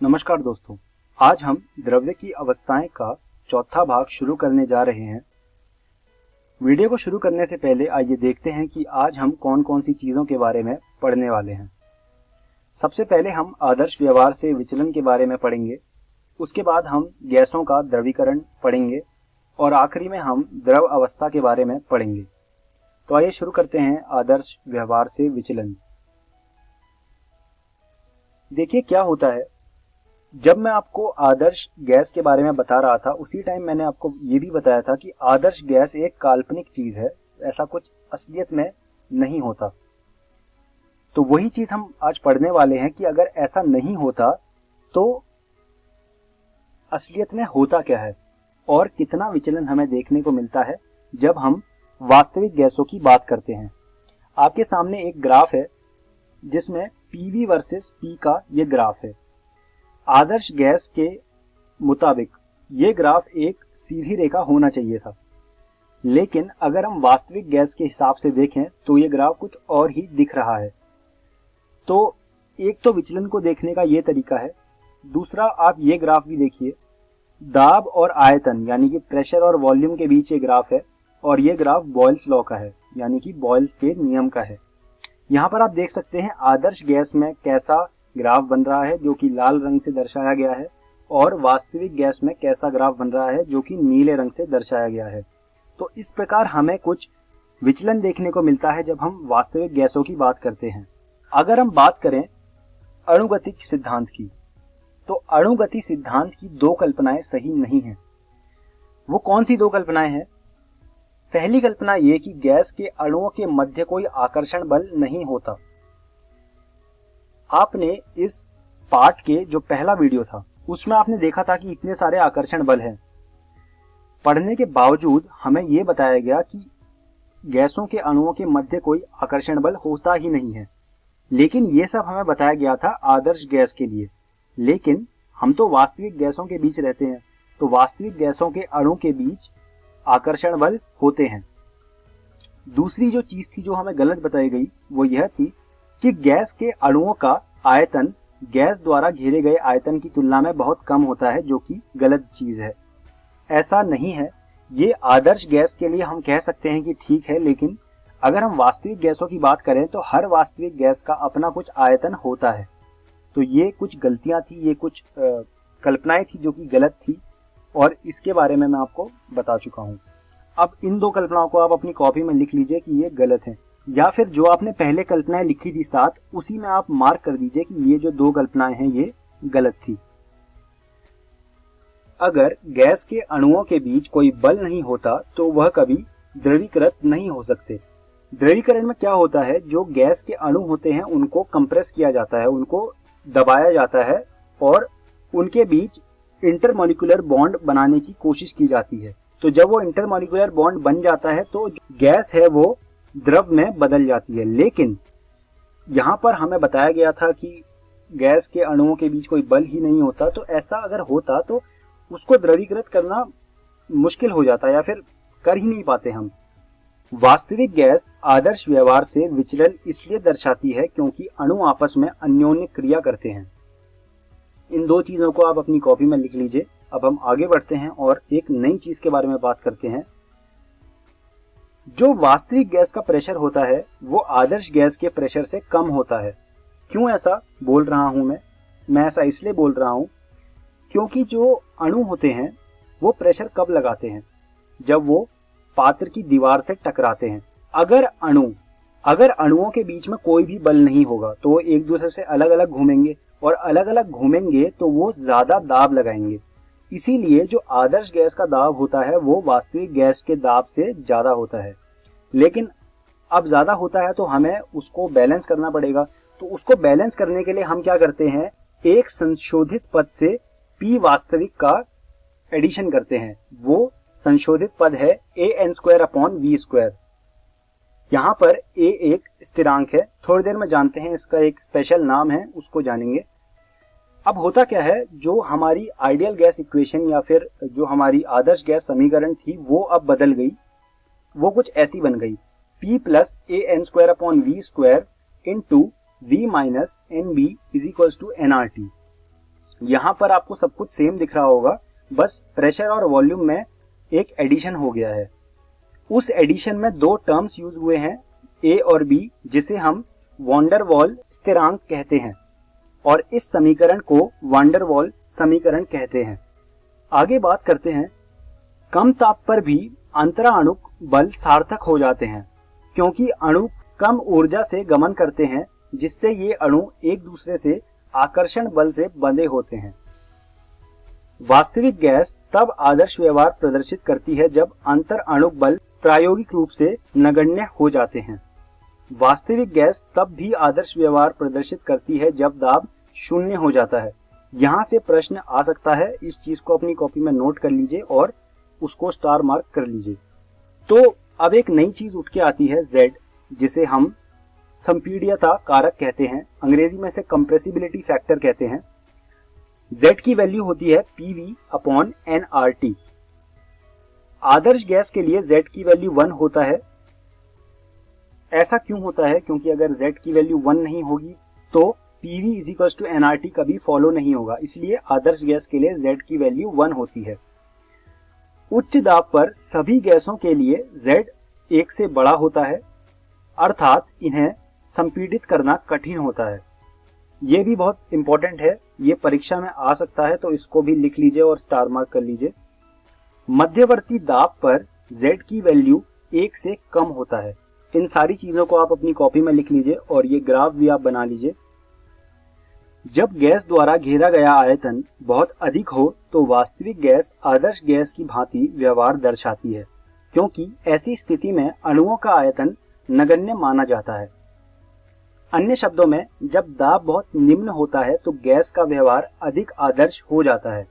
नमस्कार दोस्तों, आज हम द्रव्य की अवस्थाएं का चौथा भाग शुरू करने जा रहे हैं। वीडियो को शुरू करने से पहले आइए देखते हैं कि आज हम कौन कौन सी चीज़ों के बारे में पढ़ने वाले हैं। सबसे पहले हम आदर्श व्यवहार से विचलन के बारे में पढ़ेंगे, उसके बाद हम गैसों का द्रवीकरण पढ़ेंगे और आखिरी में हम द्रव अवस्था के बारे में पढ़ेंगे। तो आइए शुरू करते हैं आदर्श व्यवहार से विचलन। देखिए क्या होता है, जब मैं आपको आदर्श गैस के बारे में बता रहा था उसी टाइम मैंने आपको ये भी बताया था कि आदर्श गैस एक काल्पनिक चीज है, ऐसा कुछ असलियत में नहीं होता। तो वही चीज हम आज पढ़ने वाले हैं कि अगर ऐसा नहीं होता तो असलियत में होता क्या है और कितना विचलन हमें देखने को मिलता है जब हम वास्तविक गैसों की बात करते हैं। आपके सामने एक ग्राफ है जिसमें पीवी वर्सेस पी का ये ग्राफ है। आदर्श गैस के मुताबिक ये ग्राफ एक सीधी रेखा होना चाहिए था, लेकिन अगर हम वास्तविक गैस के हिसाब से देखें तो ये ग्राफ कुछ और ही दिख रहा है। तो एक तो विचलन को देखने का ये तरीका है, दूसरा आप ये ग्राफ भी देखिए, दाब और आयतन यानी कि प्रेशर और वॉल्यूम के बीच ये ग्राफ है और ये ग्राफ बॉयल्स लॉ का है यानी कि बॉयल्स के नियम का है। यहाँ पर आप देख सकते हैं आदर्श गैस में कैसा ग्राफ बन रहा है जो कि लाल रंग से दर्शाया गया है और वास्तविक गैस में कैसा ग्राफ बन रहा है जो कि नीले रंग से दर्शाया गया है। तो इस प्रकार हमें कुछ विचलन देखने को मिलता है जब हम वास्तविक गैसों की बात करते हैं। अगर हम बात करें अणुगति सिद्धांत की, तो अणुगति सिद्धांत की दो कल्पनाएं सही नहीं है। वो कौन सी दो कल्पनाएं हैं? पहली कल्पना ये कि गैस के अणुओं के मध्य कोई आकर्षण बल नहीं होता। आपने इस पार्ट के जो पहला वीडियो था उसमें आपने देखा था कि इतने सारे आकर्षण बल हैं। पढ़ने के बावजूद हमें यह बताया गया कि गैसों के अणुओं के मध्य कोई आकर्षण बल होता ही नहीं है, लेकिन यह सब हमें बताया गया था आदर्श गैस के लिए। लेकिन हम तो वास्तविक गैसों के बीच रहते हैं, तो वास्तविक गैसों के अणु के बीच आकर्षण बल होते हैं। दूसरी जो चीज थी जो हमें गलत बताई गई वो यह थी कि गैस के अणुओं का आयतन गैस द्वारा घेरे गए आयतन की तुलना में बहुत कम होता है, जो कि गलत चीज है। ऐसा नहीं है। ये आदर्श गैस के लिए हम कह सकते हैं कि ठीक है, लेकिन अगर हम वास्तविक गैसों की बात करें तो हर वास्तविक गैस का अपना कुछ आयतन होता है। तो ये कुछ गलतियां थी, ये कुछ कल्पनाएं थी जो कि गलत थी और इसके बारे में मैं आपको बता चुका हूं। अब इन दो कल्पनाओं को आप अपनी कॉपी में लिख लीजिए कि ये गलत है, या फिर जो आपने पहले कल्पनाएं लिखी थी साथ, उसी में आप मार्क कर दीजिए कि ये जो दो कल्पनाएं हैं ये गलत थी। अगर गैस के अणुओं के बीच कोई बल नहीं होता तो वह कभी द्रवीकृत नहीं हो सकते। द्रवीकरण में क्या होता है, जो गैस के अणु होते हैं उनको कंप्रेस किया जाता है, उनको दबाया जाता है और उनके बीच इंटरमॉलिक्यूलर बॉन्ड बनाने की कोशिश की जाती है। तो जब वो इंटरमॉलिक्यूलर बॉन्ड बन जाता है तो गैस है वो द्रव में बदल जाती है। लेकिन यहाँ पर हमें बताया गया था कि गैस के अणुओं के बीच कोई बल ही नहीं होता, तो ऐसा अगर होता तो उसको द्रवीकृत करना मुश्किल हो जाता या फिर कर ही नहीं पाते हम। वास्तविक गैस आदर्श व्यवहार से विचलन इसलिए दर्शाती है क्योंकि अणु आपस में अन्योन्य क्रिया करते हैं। इन दो चीजों को आप अपनी कॉपी में लिख लीजिए। अब हम आगे बढ़ते हैं और एक नई चीज के बारे में बात करते हैं। जो वास्तविक गैस का प्रेशर होता है वो आदर्श गैस के प्रेशर से कम होता है। क्यों ऐसा बोल रहा हूं मैं ऐसा इसलिए बोल रहा हूं क्योंकि जो अणु होते हैं वो प्रेशर कब लगाते हैं, जब वो पात्र की दीवार से टकराते हैं। अगर अणुओं के बीच में कोई भी बल नहीं होगा तो वो एक दूसरे से अलग अलग घूमेंगे और अलग अलग घूमेंगे तो वो ज्यादा दाब लगाएंगे। इसीलिए जो आदर्श गैस का दाब होता है वो वास्तविक गैस के दाब से ज्यादा होता है। लेकिन अब ज्यादा होता है तो हमें उसको बैलेंस करना पड़ेगा। तो उसको बैलेंस करने के लिए हम क्या करते हैं, एक संशोधित पद से P वास्तविक का एडिशन करते हैं। वो संशोधित पद है an²/v²। यहाँ पर a एक स्थिरांक है, थोड़ी देर में जानते हैं, इसका एक स्पेशल नाम है, उसको जानेंगे। अब होता क्या है, जो हमारी आइडियल गैस इक्वेशन या फिर जो हमारी आदर्श गैस समीकरण थी वो अब बदल गई। वो कुछ ऐसी बन गई, P + an²/v² * v - nb = nRT। यहाँ पर आपको सब कुछ सेम दिख रहा होगा, बस प्रेशर और वॉल्यूम में एक एडिशन हो गया है। उस एडिशन में दो टर्म्स यूज हुए हैं, ए और बी, जिसे हम वॉन डेर वाल स्थिरांक कहते हैं और इस समीकरण को वॉन डेर वाल समीकरण कहते हैं। आगे बात करते हैं, कम ताप पर भी अंतराणुक बल सार्थक हो जाते हैं क्योंकि अणु कम ऊर्जा से गमन करते हैं, जिससे ये अणु एक दूसरे से आकर्षण बल से बंधे होते हैं। वास्तविक गैस तब आदर्श व्यवहार प्रदर्शित करती है जब अंतराणुक बल प्रायोगिक रूप से नगण्य हो जाते हैं। वास्तविक गैस तब भी आदर्श व्यवहार प्रदर्शित करती है जब दाब शून्य हो जाता है। यहाँ से प्रश्न आ सकता है, इस चीज को अपनी कॉपी में नोट कर लीजिए और उसको स्टार मार्क कर लीजिए। तो अब एक नई चीज उठ के आती है Z, जिसे हम संपीड्यता कारक कहते हैं, अंग्रेजी में से कंप्रेसिबिलिटी फैक्टर कहते हैं। Z की वैल्यू होती है PV/nRT। आदर्श गैस के लिए Z की वैल्यू 1 होता है। ऐसा क्यों होता है? क्योंकि अगर Z की वैल्यू 1 नहीं होगी तो PV/nRT कभी फॉलो नहीं होगा, इसलिए आदर्श गैस के लिए Z की वैल्यू 1 होती है। उच्च दाब पर सभी गैसों के लिए Z 1 से बड़ा होता है, अर्थात इन्हें संपीड़ित करना कठिन होता है। ये भी बहुत इंपॉर्टेंट है, ये परीक्षा में आ सकता है, तो इसको भी लिख लीजिए और स्टार मार्क कर लीजिए। मध्यवर्ती दाब पर Z की वैल्यू 1 से कम होता है। इन सारी चीजों को आप अपनी कॉपी में लिख लीजिए और ये ग्राफ भी आप बना लीजिए। जब गैस द्वारा घेरा गया आयतन बहुत अधिक हो तो वास्तविक गैस आदर्श गैस की भांति व्यवहार दर्शाती है, क्योंकि ऐसी स्थिति में अणुओं का आयतन नगण्य माना जाता है। अन्य शब्दों में, जब दाब बहुत निम्न होता है तो गैस का व्यवहार अधिक आदर्श हो जाता है।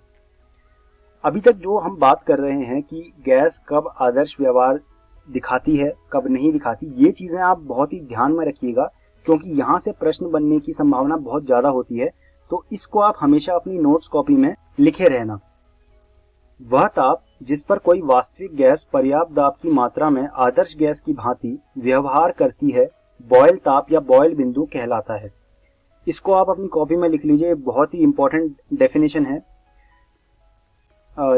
अभी तक जो हम बात कर रहे हैं कि गैस कब आदर्श व्यवहार दिखाती है, कब नहीं दिखाती, ये चीजें आप बहुत ही ध्यान में रखिएगा, क्योंकि यहाँ से प्रश्न बनने की संभावना बहुत ज्यादा होती है। तो इसको आप हमेशा अपनी नोट्स कॉपी में लिखे रहना। वह ताप जिस पर कोई वास्तविक गैस पर्याप्त दाब की मात्रा में आदर्श गैस की भांति व्यवहार करती है, बॉयल ताप या बॉयल बिंदु कहलाता है। इसको आप अपनी कॉपी में लिख लीजिए, बहुत ही इंपॉर्टेंट डेफिनेशन है।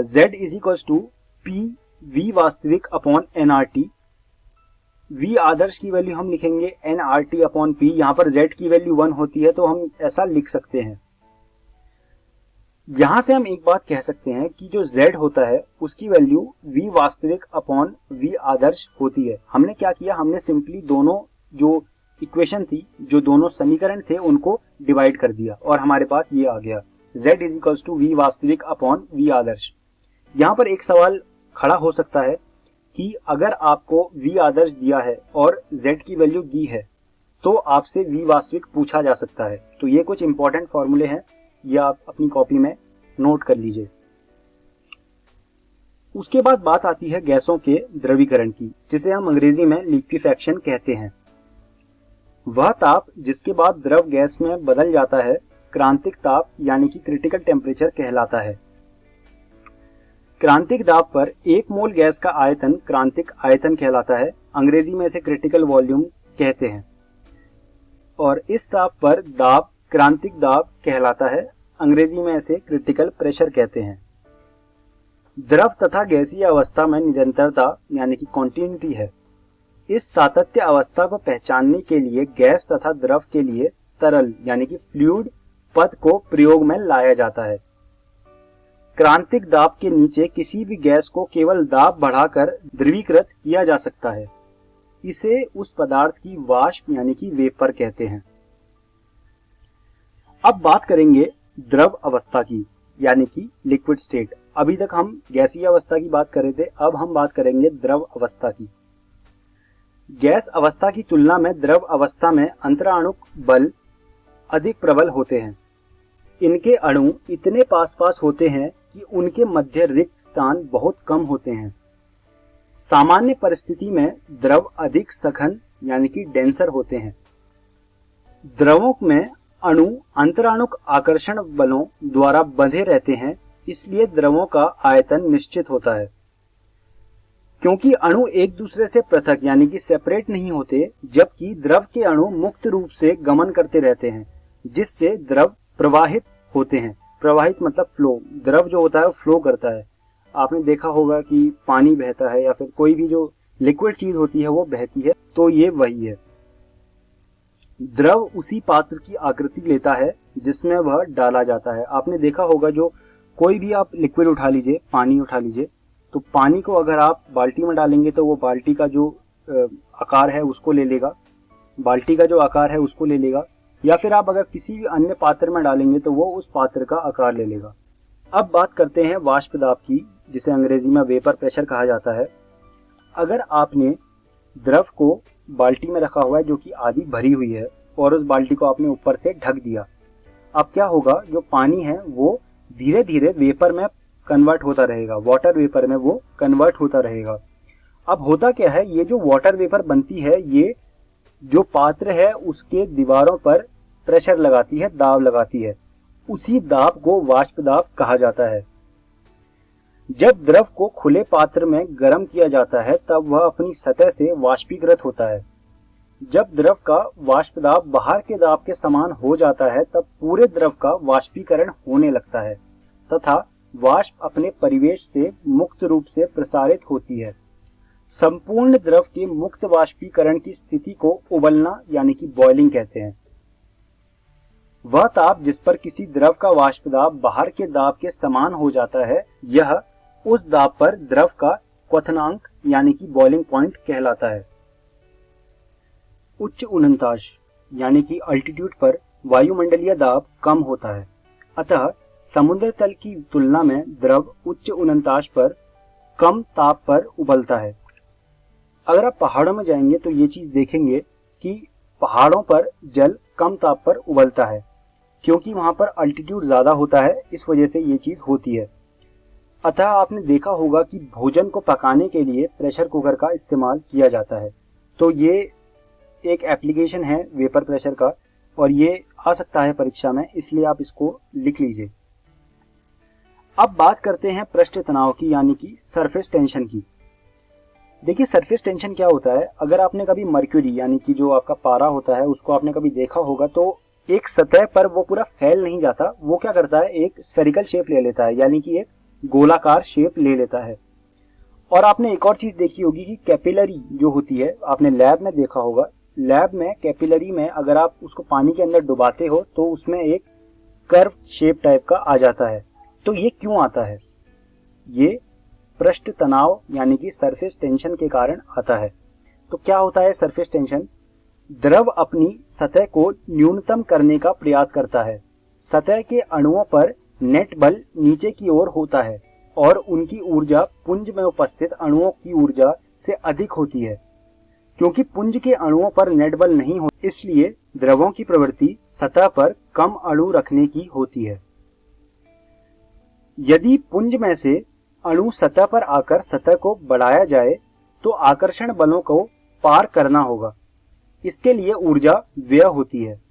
Z = PV वास्तविक अपॉन nRT। V आदर्श की वैल्यू हम लिखेंगे nRT/P। यहाँ पर Z की वैल्यू 1 होती है, तो हम ऐसा लिख सकते हैं। यहां से हम एक बात कह सकते हैं कि जो Z होता है उसकी वैल्यू V वास्तविक अपॉन V आदर्श होती है। हमने क्या किया, हमने सिंपली दोनों जो इक्वेशन थी, जो दोनों समीकरण थे, उनको डिवाइड कर दिया और हमारे पास ये आ गया, Z = V वास्तविक अपॉन V आदर्श। यहाँ पर एक सवाल खड़ा हो सकता है कि अगर आपको V आदर्श दिया है और Z की वैल्यू दी है तो आपसे V वास्तविक पूछा जा सकता है। तो ये कुछ इंपॉर्टेंट फॉर्मूले हैं, ये आप अपनी कॉपी में नोट कर लीजिए। उसके बाद बात आती है गैसों के द्रवीकरण की, जिसे हम अंग्रेजी में लिक्विफैक्शन कहते हैं। वह ताप जिसके बाद द्रव गैस में बदल जाता है क्रांतिक ताप यानी कि क्रिटिकल टेम्परेचर कहलाता है। क्रांतिक दाब पर 1 मोल गैस का आयतन क्रांतिक आयतन कहलाता है, अंग्रेजी में इसे क्रिटिकल वॉल्यूम कहते हैं। और इस ताप पर दाब क्रांतिक दाब कहलाता है, अंग्रेजी में इसे क्रिटिकल प्रेशर कहते हैं। द्रव तथा गैसीय अवस्था में निरंतरता यानी कि कॉन्टिन्यूटी है। इस सातत्य अवस्था को पहचानने के लिए गैस तथा द्रव के लिए तरल यानी कि फ्लूइड पद को प्रयोग में लाया जाता है। क्रांतिक दाब के नीचे किसी भी गैस को केवल दाब बढ़ाकर द्रवीकृत किया जा सकता है। इसे उस पदार्थ की वाष्प यानी कि वेपर कहते हैं। अब बात करेंगे द्रव अवस्था की यानी कि लिक्विड स्टेट। अभी तक हम गैसीय अवस्था की बात कर रहे थे, अब हम बात करेंगे द्रव अवस्था की। गैस अवस्था की तुलना में द्रव अवस्था में अंतराणुक बल अधिक प्रबल होते हैं। इनके अणु इतने पास पास होते हैं कि उनके मध्य रिक्त स्थान बहुत कम होते हैं। सामान्य परिस्थिति में द्रव अधिक सघन यानी कि डेंसर होते हैं। द्रवों में अणु अंतराणुक आकर्षण बलों द्वारा बंधे रहते हैं, इसलिए द्रवों का आयतन निश्चित होता है। क्योंकि अणु एक दूसरे से पृथक यानी कि सेपरेट नहीं होते, जबकि द्रव के अणु मुक्त रूप से गमन करते रहते हैं, जिससे द्रव प्रवाहित होते हैं। प्रवाहित मतलब फ्लो, द्रव जो होता है वो फ्लो करता है। आपने देखा होगा कि पानी बहता है या फिर कोई भी जो लिक्विड चीज होती है वो बहती है, तो ये वही है। द्रव उसी पात्र की आकृति लेता है जिसमें वह डाला जाता है। आपने देखा होगा जो कोई भी आप लिक्विड उठा लीजिए, पानी उठा लीजिए, तो पानी को अगर आप बाल्टी में डालेंगे तो वो बाल्टी का जो आकार है उसको ले लेगा, बाल्टी का जो आकार है उसको ले लेगा, या फिर आप अगर किसी भी अन्य पात्र में डालेंगे तो वो उस पात्र का आकार ले लेगा। अब बात करते हैं वाष्प दाब की, जिसे अंग्रेजी में वेपर प्रेशर कहा जाता है। अगर आपने द्रव को बाल्टी में रखा हुआ है जो कि आधी भरी हुई है और उस बाल्टी को आपने ऊपर से ढक दिया, अब क्या होगा, जो पानी है वो धीरे धीरे वेपर में कन्वर्ट होता रहेगा, वाटर वेपर में वो कन्वर्ट होता रहेगा। अब होता क्या है, ये जो वाटर वेपर बनती है ये जो पात्र है उसके दीवारों पर प्रेशर लगाती है, दाब लगाती है। उसी दाब को वाष्प दाब कहा जाता है। जब द्रव को खुले पात्र में गर्म किया जाता है तब वह अपनी सतह से वाष्पीकृत होता है। जब द्रव का वाष्प दाब बाहर के दाब के समान हो जाता है तब पूरे द्रव का वाष्पीकरण होने लगता है तथा वाष्प अपने परिवेश से मुक्त रूप से प्रसारित होती है। संपूर्ण द्रव के मुक्त वाष्पीकरण की स्थिति को उबलना यानी कि बॉइलिंग कहते हैं। वह ताप जिस पर किसी द्रव का वाष्प दाब बाहर के दाब के समान हो जाता है, यह उस दाब पर द्रव का क्वथनांक यानी कि बॉइलिंग पॉइंट कहलाता है। उच्च उन्नतांश यानी कि अल्टीट्यूड पर वायुमंडलीय दाब कम होता है, अतः समुद्र तल की तुलना में द्रव उच्च उन्नतांश पर कम ताप पर उबलता है। अगर आप पहाड़ों में जाएंगे तो ये चीज देखेंगे कि पहाड़ों पर जल कम ताप पर उबलता है, क्योंकि वहां पर अल्टीट्यूड ज्यादा होता है, इस वजह से ये चीज होती है। अतः आपने देखा होगा कि भोजन को पकाने के लिए प्रेशर कुकर का इस्तेमाल किया जाता है, तो ये एक एप्लीकेशन है वेपर प्रेशर का और ये आ सकता है परीक्षा में, इसलिए आप इसको लिख लीजिए। अब बात करते हैं पृष्ठ तनाव की यानी कि सरफेस टेंशन की। देखिए सरफेस टेंशन क्या होता है, अगर आपने कभी मर्क्यूरी यानी कि जो आपका पारा होता है उसको आपने कभी देखा होगा तो एक सतह पर वो पूरा फैल नहीं जाता, वो क्या करता है एक स्फेरिकल शेप ले लेता है यानी कि एक गोलाकार शेप ले लेता है। और आपने एक और चीज देखी होगी कि कैपिलरी जो होती है, आपने लैब में देखा होगा, लैब में कैपिलरी में अगर आप उसको पानी के अंदर डुबाते हो तो उसमें एक कर्व शेप टाइप का आ जाता है। तो ये क्यों आता है, ये पृष्ठ तनाव यानी कि सरफेस टेंशन के कारण आता है। तो क्या होता है सरफेस टेंशन, द्रव अपनी सतह को न्यूनतम करने का प्रयास करता है। सतह के अणुओं पर नेट बल नीचे की ओर होता है और उनकी ऊर्जा पुंज में उपस्थित अणुओं की ऊर्जा से अधिक होती है। क्योंकि पुंज के अणुओं पर नेट बल नहीं हो, इसलिए द्रवों की प्रवृत्ति सतह पर कम अणु रखने की होती है। यदि पुंज में से अणु सतह पर आकर सतह को बढ़ाया जाए तो आकर्षण बलों को पार करना होगा, इसके लिए ऊर्जा व्यय होती है।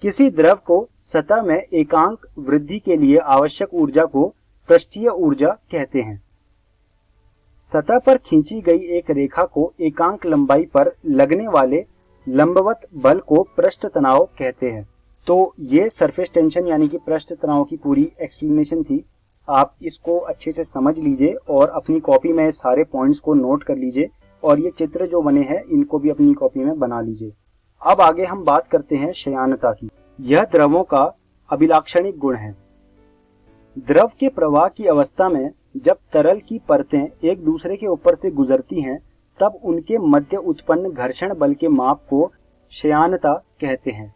किसी द्रव को सतह में एकांक वृद्धि के लिए आवश्यक ऊर्जा को पृष्ठीय ऊर्जा कहते हैं। सतह पर खींची गई एक रेखा को एकांक लंबाई पर लगने वाले लंबवत बल को पृष्ठ तनाव कहते हैं। तो ये सरफेस टेंशन यानी कि पृष्ठ तनाव की पूरी एक्सप्लेनेशन थी। आप इसको अच्छे से समझ लीजिए और अपनी कॉपी में सारे पॉइंट्स को नोट कर लीजिए और ये चित्र जो बने हैं इनको भी अपनी कॉपी में बना लीजिए। अब आगे हम बात करते हैं शयानता की। यह द्रवों का अभिलाक्षणिक गुण है। द्रव के प्रवाह की अवस्था में जब तरल की परतें एक दूसरे के ऊपर से गुजरती हैं तब उनके मध्य उत्पन्न घर्षण बल के माप को शयानता कहते हैं।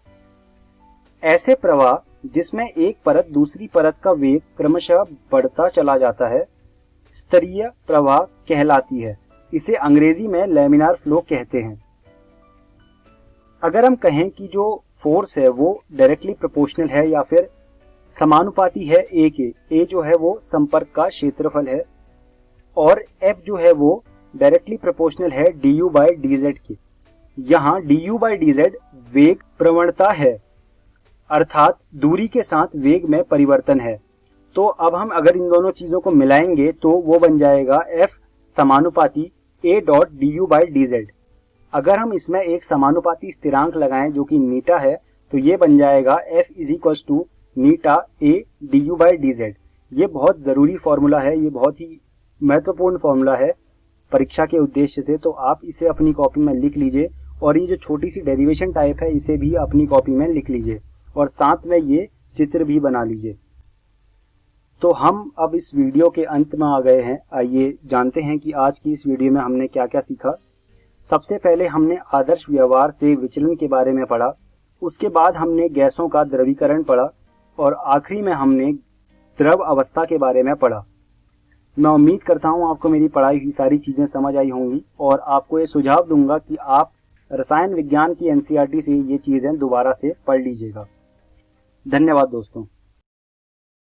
ऐसे प्रवाह जिसमें एक परत दूसरी परत का वेग क्रमशः बढ़ता चला जाता है स्तरीय प्रवाह कहलाती है। इसे अंग्रेजी में लैमिनार फ्लो कहते हैं। अगर हम कहें कि जो फोर्स है वो डायरेक्टली प्रोपोर्शनल है या फिर समानुपाती है ए के, ए जो है वो संपर्क का क्षेत्रफल है और एफ जो है वो डायरेक्टली प्रोपोर्शनल है du by dz के। यहाँ du by dz वेग प्रवणता है, अर्थात दूरी के साथ वेग में परिवर्तन है। तो अब हम अगर इन दोनों चीजों को मिलाएंगे तो वो बन जाएगा F समानुपाती a dot du by dz। अगर हम इसमें एक समानुपाती स्थिरांक लगाएं जो कि मीटा है तो ये बन जाएगा F is equal to eta A D U by D Z. ये बहुत ज़रूरी फॉर्मूला है, ये बहुत ही महत्वपूर्ण फॉर्मूला है परीक्षा के उद्देश्य से, तो आप इसे अपनी कॉपी में लिख लीजिए। और ये जो छोटी सी डेरिवेशन टाइप है इसे भी अपनी कॉपी में लिख लीजिए और साथ में ये चित्र भी बना लीजिए। तो हम अब इस वीडियो के अंत में आ गए हैं। आइए जानते हैं कि आज की इस वीडियो में हमने क्या क्या सीखा। सबसे पहले हमने आदर्श व्यवहार से विचलन के बारे में पढ़ा, उसके बाद हमने गैसों का द्रवीकरण पढ़ा और आखिरी में हमने द्रव अवस्था के बारे में पढ़ा। मैं उम्मीद करता हूँ आपको मेरी पढ़ाई हुई सारी चीज़ें समझ आई होंगी और आपको ये सुझाव दूंगा कि आप रसायन विज्ञान की एनसीईआरटी से ये चीज़ें दोबारा से पढ़ लीजिएगा। धन्यवाद दोस्तों।